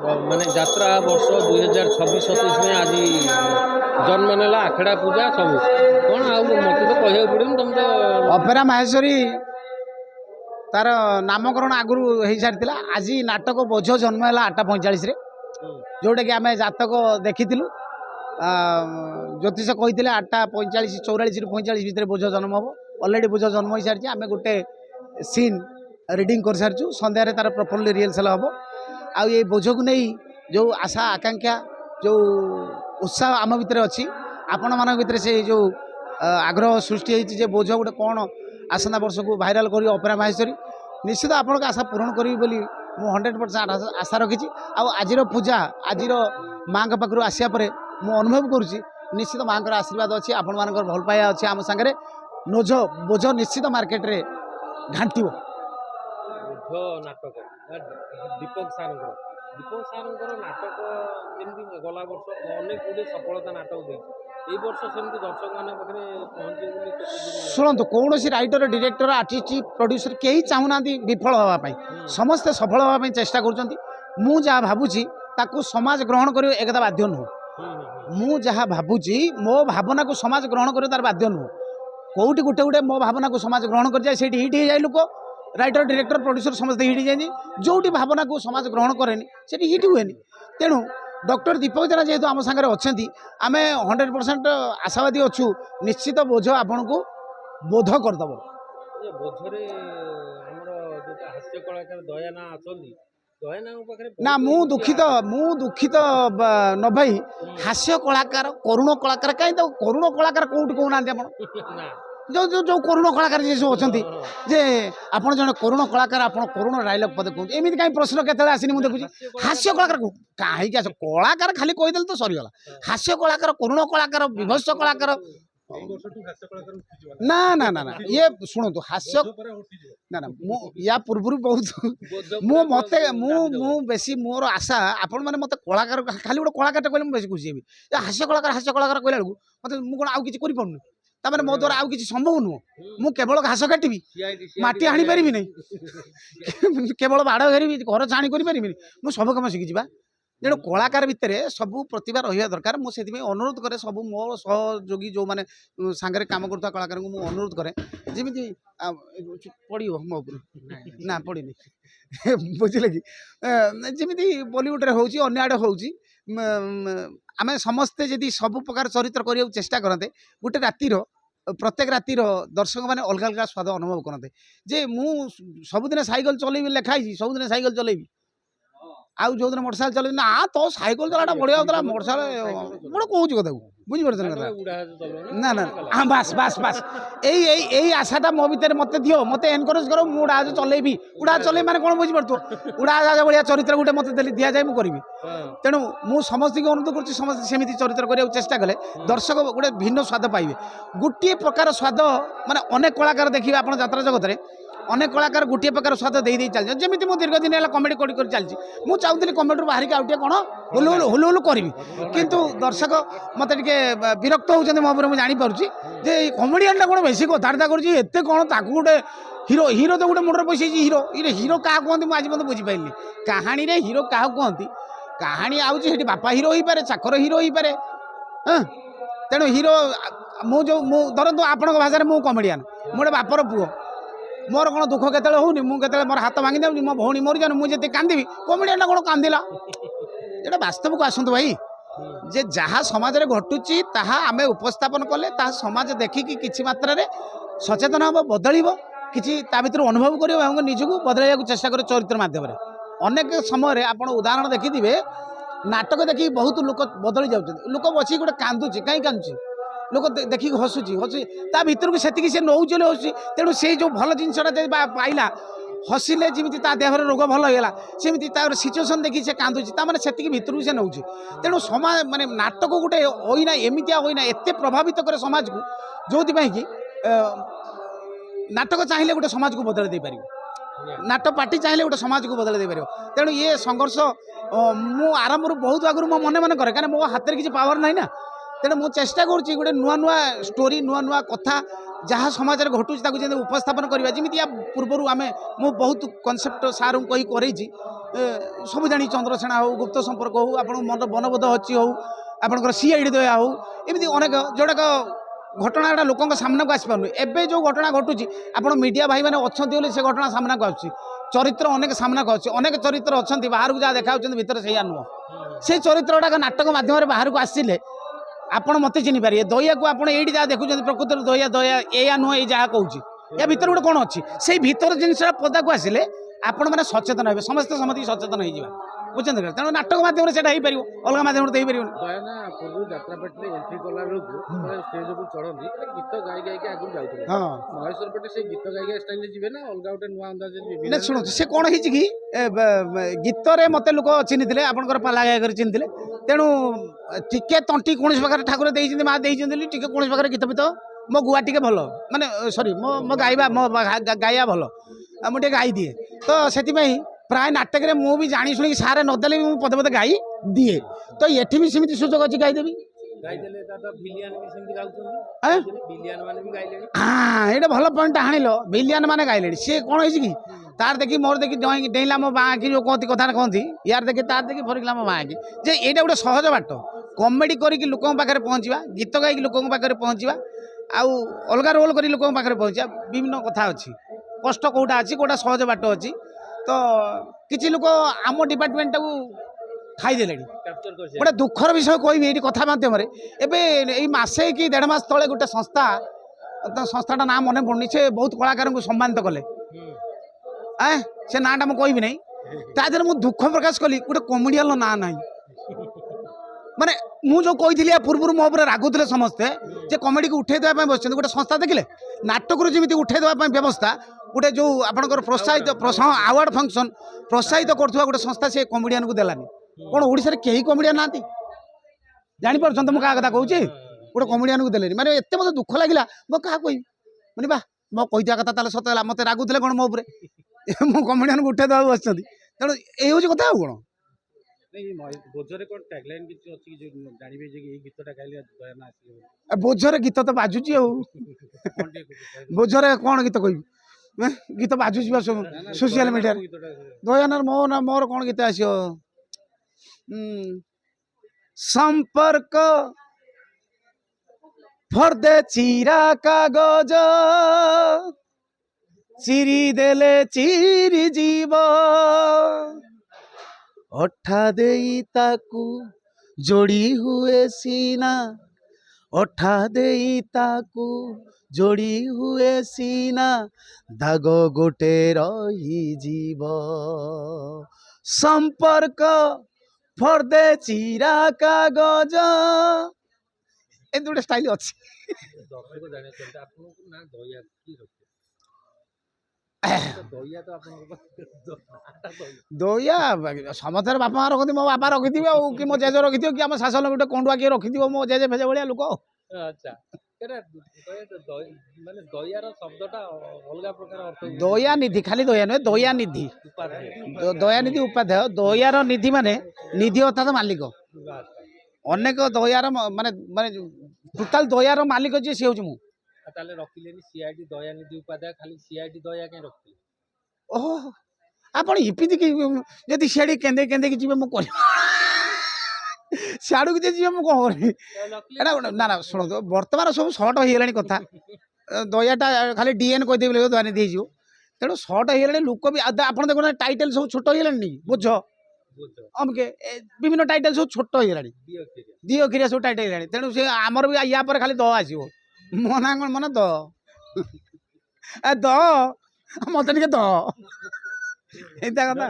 माने यात्रा वर्ष 2026-27 में आज जन्म नेला आखेड़ा पूजा सब कौन आ मत तो कह पड़े तुम तो अपेरा माहेश्वरी तार नामकरण आगु हो सारी आज नाटक बोझ जन्म है 8:45 जोटा कि आम जातक देखी ज्योतिष कही 8:45 44 ରୁ 45 भितर बोझ जन्म हम अलरेडी बोझ जन्म हो सारी आम गोटे सीन रिडिंग कर सारी सन्धार तार प्रॉपर्ली रिहर्सल हम आउ ये बोझ को नहीं जो आशा आकांक्षा जो उत्साह आम भितर अच्छी आपण मान भर से जो आग्रह सृष्टि होती बोझ गोटे कौन आसंता वर्ष को भाइराल कर अपेरा माहेश्वरी निश्चित आपण आशा पूरण करी बोली मु 100% आशा रखी आज पूजा आज माँ पाखु आसिया पर मु अनुभव करुँची निश्चित माँ आशीर्वाद अच्छी आपण मान भल पाया अच्छी आम सागर नोझ बोझ निश्चित मार्केट रे घांटो नाटक दीपक सार नाटक जमी गला वर्ष अनेक गुड़े सफलता नाटक दे वर्ष सेमती दर्शक मान पाखे पहुंचे शुणु कौन राइटर डायरेक्टर आर्टिस्ट प्रोड्यूसर कहीं चाहूना विफल हाँपाई समस्ते सफल हाँपाई चेष्टा कर भावुची समाज ग्रहण कर एकदा बाध्य नुह मु जहाँ भावुची मो भावना को समाज ग्रहण कर तार बाध्य नुह कौटी गोटे गोटे मो भावना को समाज ग्रहण कर जाए से हिट हो जाए लोक राइटर डायरेक्टर प्रोड्यूसर समस्त हिट जाए जो भावना को समाज ग्रहण कैनि से हिट हुए तेणु डॉक्टर दीपक जेना जेहेतु आम सागर अच्छा आम 100% आशावादी अच्छु निश्चित बोझ आपण को बोध करदेव बोझरे हास्य कलाकार दयाना ना मु दुखित न भाई हास्य कलाकार करुण कलाकार कहीं तो करुण कलाकार कौट कहना जो जो जो करुण कलाकार जी सब अच्छा जे आप जन करुण कलाकार आप करुण डायलॉग पदे कहते एमती कहीं प्रश्न केतले आसनी मुझे देखुची हास्य कलाकार कहीं आस कलाकार खाली कहीदेल तो सरीगला हास्य कलाकार करुण कलाकार विभत्स कलाकार ना ना ना ना ये शुणु हास्य ना ना या पूर्व बहुत मु मत मु बेसी मोर आशा आपण मैंने मत कलाकार खाली गोटे कलाकार कहले बेसी खुशी हेबी हास्य कलाकार कहला बेलू मत मुझे आउ किसी कर तामें मो द्वारा आउ किसी संभव नुह मु केवल घास काटि माटी हाणी पारि नहीं केवल बाड़ घेरी घर छाणी करी मु सब कम शिखी तेणु कलाकार भितर सब प्रतिभा रहा दरकार मुझे अनुरोध करे सब मो सहयोगी जो मैंने सांगे कम करुवा कलाकार को अनुरोध करे जमी पड़ो मो ना पड़नी बुझे कि जमी बॉलीवुड रे होची अन्य आड़े होची आम समस्ते जदि सब प्रकार चरित्र करने चेष्टा करते गोटे रातिर प्रत्येक रातिर दर्शक मैंने अलग अलग स्वाद अनुभव करते जे मु सबुदिन साइकेल चलेबी लिखाई सबुदिन साइकेल चलेबी आउ जो दिन मोटरसाइकेल चले ना तो साइकेल चलाटा बढ़िया होता मोटरसाइकेल गोटे कौच कथा बुझीपार ना ना हाँ बास बास बास यही आशाटा मो भर मत दियो मत एनकरेज करो मुझे उड़ाज चलेबी उड़ाज चल मैंने कौन बुझीपार उड़ाज भाया चरित्र गोटे मत दि जाए मुझे तेणु मु समस्त अनुरोध करमती चरित्र करने चेष्टा कले दर्शक गोटे भिन्न स्वाद पाइबे गोटे प्रकार स्वाद माने अनेक कलाकार देखिए आप यात्रा जगत में अनेक कलाकार गोटे प्रकार स्वाद दे चलते जमी मुझे दीर्घ दिन है कमेडी कर चलती मुझे चाहूली कमेडी बाहर के आउटे कौन हुलु हुलु हुलु करी किंतु दर्शक मत विरक्त होती मो पर मुझे जानीपारे जे कमेडियान कौन बेस कथबार्ता करते कौन ताकू गोटे हिरो हिरो तो गोटे मुंडर पैसे हिरो ये हिरो क्या कहते मुझे आज मतलब बुझीपारे कहानी रे हिरो क्या कहती कहानी आउे बापा हिरो हो पारे चाकर हिरो हो पारे हाँ तेणु हिरो मु जो धरतु आपण भाषा मु कमेडियान मोटे बापर पुओ मोर कौन दुख के होनी मुझे मोर हाथ भांगी दे मो भौणी मरी जाने मुझे कांदी कमेडियान कौन कांदिला ये वास्तव को आसतु भाई जे जहाँ समाज में घटुची ताहा आमे उपस्थापन कले ताहा समाज देखिकी किछि मात्रा रे सचेतन हम बदलिबो किछि ता भितर अनुभव करियो हम निजको बदलाइया चेष्टा करे चरित्र माध्यम अनेक समय आपण उदाहरण देखिथिबे नाटक देखी बहुत लोक बदली जाउछन लोक बसी गोटे कांदुची कहीं कांदुची लोक देखिक हसुची हसुची ता भितर को सेतिकी से नौ चले हसुची तेणु से जो भल जिनसटा पाइला हसिले जमी ता देहर रोग भल होगा सेमती सिचुएसन देखी से कांदुची मैंने से भितर से नौ तेणु समाज माने नाटक गोटे होना एमतिया होना एत प्रभावित करे समाज को जो कि नाटक चाहिए गोटे समाज को बदल दे पार नाटक पार्टी चाहिए गोटे समाज को बदल दे पार तेणु ये संघर्ष मु आरंभ बहुत आगु मो मन मन करे कहीं मो हाथ में किसी पावर ना तेणु मुझे चेष्टा करुँची गोटे नुआ नुआ स्टोरी नुआ नुआ कथा जहाँ समाज में घटुची ताकू जेमती उपस्थापन करवा जमी या पूर्वर आम मु बहुत कनसेप्ट सार कही कर सब जानी चंद्रसेना हो गुप्त संपर्क हो आप बनबोध अच्छी हो आपंकर सीआईडी दया हो एमती अनेक जोड़ाक घटना गुड़ा लोक सामना को आसपार एवं जो घटना घटुची आप मीडिया भाई मैंने अच्छा से घटना सामना को आस चरित्र अनेक सामना को अनेक चरित्र अच्छा बाहर को जहाँ देखा भितर से नुह से चरित्र गुड़ाक नाटक मध्यम बाहर को आसिले आपण मत चिन्ह पारे दया को आप ये जहाँ देखुं प्रकृत दया दया या नुह ये जहाँ कौच या भितर गोटे कौन अच्छी से भीतर जिनस पदा को आसिले आपण मैंने सचेतन हे समस्त समति सचेतन हो बुझे तेणु नाटक मध्यम से अलग माध्यम हो पार दयाना पूर्व यात्रापेटे एंट्री कला बेलू स्टेज को चढ़ती गीत गाई गाई आगे जाऊे हाँ महेश्वर पेटे से गीत गाई गाई स्टाइल जी ना अलग गोटे नुआ अंदाज ना शुणु से कौन है कि गीत मत लोक चिन्ह आपंकर पाला गायक चिन्ह तेणु टिके तंटी कौन प्रकार ठाकुर माँ देती टे कौन प्रकार गीत बीत मो गुआ टे भल माने सॉरी मो गाइबा मो गाया भल मुझे गाई दिए तो से प्राय नाटक में मुझे जानी शुणी सारे नदेले भी पदे पदे गाई दिए तो ये भी सेमती सुजोग अच्छी गाईदेवी हाँ ये भल पॉइंट हाणिल विलियन मैंने गाइले सी कौन है कि तार देखी मोर देखी डेला मो बाँ की जो कहती कथा कहती यार देखी तार देखी फरकला मो बाँ की जे यहाँ गोटे सहज बाट कमेडी करके लोकों पाखे पहुँचा गीत गायक लोकों पाखे पहुँचा आउ अलग रोल कर लोकों पाखे पहुँचा विभिन्न कथा अच्छी कष्ट कौटा अच्छी कौटा सहज बाट अच्छी तो किसी लोक आम डिपार्टमेंट टाक खाईदे गोटे दुखर विषय कह कथा मध्यम मसे कि 1.5 मास तले गोटे संस्था संस्थाटा ना मन पड़नी से बहुत कलाकार को सम्मानित कले से नाटा मुझे कहबी ना तादेह मुझे दुख प्रकाश कली गोटे कमेडियन ना ना माने मुझे कही पूर्व मो रागुले समस्ते जे कमेडी को उठे देवाई बस गोटे संस्था देखिले नाटक जमी उठे देवाई व्यवस्था गोटे जो आपंकर प्रोत्साहित आवार्ड फंक्शन प्रोत्साहित करुवा गोटे संस्था से कमेडियन को देलानी कौन ओडिशा रे केही कमेडियन ना जानी पारछन तो क्या कथा कहूँ गोटे कमेडियन को देलेनी माने एते मते दुख लागिला मो क्या कहबी माने बा मो कहिदिया कथा ताले सत होला मते रागुले कौन मो उपरे मो कमेडियन को उठे देवा बस तेणु ये हूँ कथा कौन बोझरे कौन टैगलाइन किसी अच्छी जो जानबे जे कि गीतटा गाइले दयाना आसी बोझरे गीत तो बाजुची बोझरे कौन गीत कहबी गीत बाजुची सोशल मीडिया दयानार मो ना मोर कौन गीत आसियो संपर्क फर्दे चिरा कागज चिरी देले चिरी जीव अठा देई ताकू जोड़ी हुए सीना अठा देई ताकू जोड़ी हुए सीना दाग गोटे रही जीव संपर्क फर्दे चिरा कागज ए दुटे स्टाइल अच्छी दर्शक जाने चलते आपन को ना दया की रखे दया तो आपन दया समस्त बापा माँ रखी मो बापा रखी कि मो जेजे रखी कि आम शासन गोटे कंडुआ किए रखी मो जेजे भेजे भाया लोक अच्छा माने दयार शब्दटा अलग प्रकार अर्थ दया निधि खाली दया नुहे दया निधि दया निधि उपाध्याय दयार निधि माने निधि अर्थात मालिक अनेक दयार माने माने टोटाल दयार मालिक जी सी हूँ मु ताले रखिलेनी सीआईडी दया निधि उपाध्याय खाली सीआईडी दया के रखिले ओह आपण इपिति कि यदि सीआईडी केंदे केंदे कि जीवे मु कर सियाड़ू कि जीवे मु कोन करबी एटा ना ना सुनो तो वर्तमान सब शॉर्ट हो गेलानी कथा दयाटा खाली डीएन कह देबे दया निधि हो तेणु शॉर्ट हो गेलानी लोक भी आपण देखो टाइटल सब छोट हो गेलानी बुझ अमके विभिन्न टाइटल सब छोट हो गेलानी दी अखिरिया सब टाइटल गेलानी तेणु से आमर भी या पर खाली द आसीबो मना कौन मन द मत टे द कथा